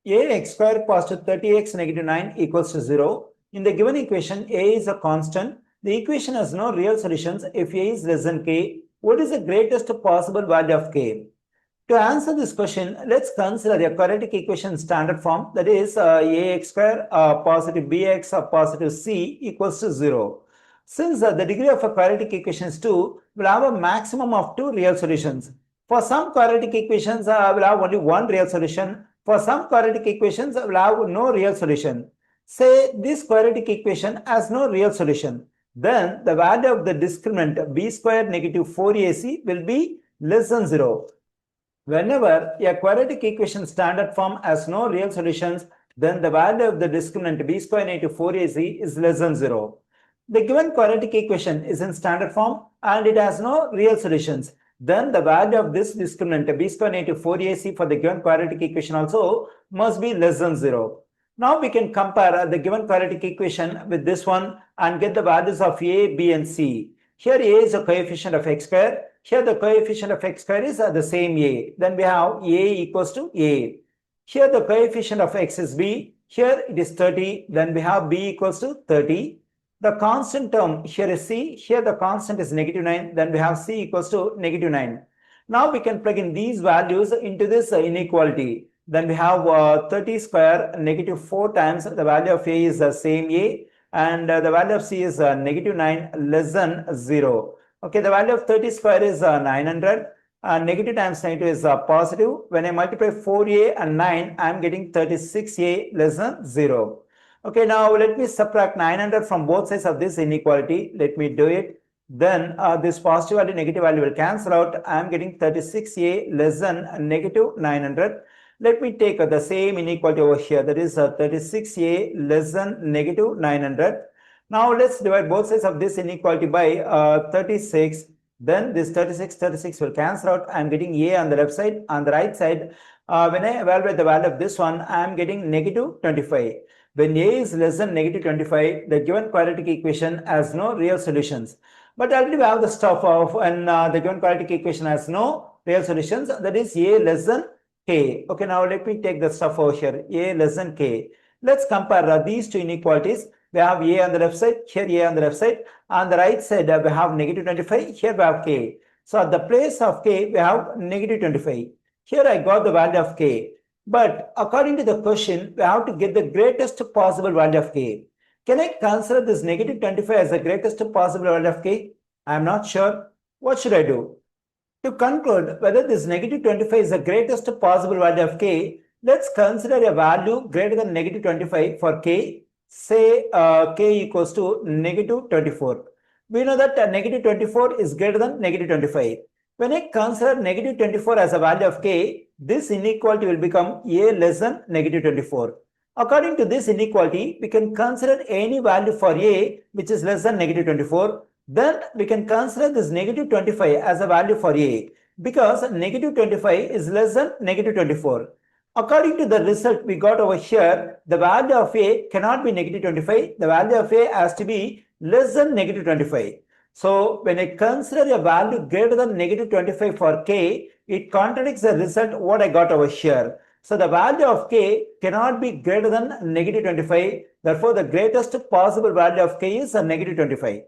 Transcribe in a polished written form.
ax square positive 30x negative 9 equals to 0. In the given equation, a is a constant. The equation has no real solutions if a is less than k. What is the greatest possible value of k? To answer this question, let's consider a quadratic equation standard form, that is ax square positive bx positive c equals to 0. Since the degree of a quadratic equation is 2, we'll have a maximum of 2 real solutions. For some quadratic equations, we'll have only one real solution. For some quadratic equations, we'll have no real solution. Say this quadratic equation has no real solution. Then the value of the discriminant b square negative 4ac will be less than 0. Whenever a quadratic equation standard form has no real solutions, then the value of the discriminant b square negative 4ac is less than 0. The given quadratic equation is in standard form and it has no real solutions. Then the value of this discriminant b square negative 4ac for the given quadratic equation also must be less than 0. Now we can compare the given quadratic equation with this one and get the values of a, b and c. Here a is a coefficient of x square. Here the coefficient of x square is the same a. Then we have a equals to a. Here the coefficient of x is b. Here it is 30. Then we have b equals to 30. The constant term here is c. Here the constant is negative 9. Then we have c equals to negative 9. Now we can plug in these values into this inequality. Then we have 30 square negative 4 times the value of a is the same a. And the value of c is negative 9 less than 0. Okay, the value of 30 square is 900. Negative times negative is positive. When I multiply 4a and 9, I am getting 36a less than 0. Okay, now let me subtract 900 from both sides of this inequality. Let me do it. Then this positive value, negative value will cancel out. I am getting 36a less than negative 900. Let me take the same inequality over here, that is 36a less than negative 900. Now let's divide both sides of this inequality by 36. Then this 36 will cancel out. I am getting a on the left side. On the right side, when I evaluate the value of this one, I am getting negative 25. When a is less than negative 25, the given quadratic equation has no real solutions. But already we have the stuff of when the given quadratic equation has no real solutions, that is a less than k. Okay, now let me take the stuff over here, a less than k. Let's compare these two inequalities. We have a on the left side, here a on the left side. On the right side, we have negative 25, here we have k. So at the place of k, we have negative 25. Here I got the value of k. But according to the question, we have to get the greatest possible value of k. Can I consider this negative 25 as the greatest possible value of k? I am not sure. What should I do? To conclude whether this negative 25 is the greatest possible value of k, let's consider a value greater than negative 25 for k. Say k equals to negative 24. We know that negative 24 is greater than negative 25. When I consider negative 24 as a value of k, this inequality will become a less than negative 24. According to this inequality, we can consider any value for a which is less than negative 24. Then we can consider this negative 25 as a value for a because negative 25 is less than negative 24. According to the result we got over here, the value of a cannot be negative 25. The value of a has to be less than negative 25. So when I consider a value greater than negative 25 for k, it contradicts the result what I got over here. So the value of k cannot be greater than negative 25. Therefore, the greatest possible value of k is negative 25.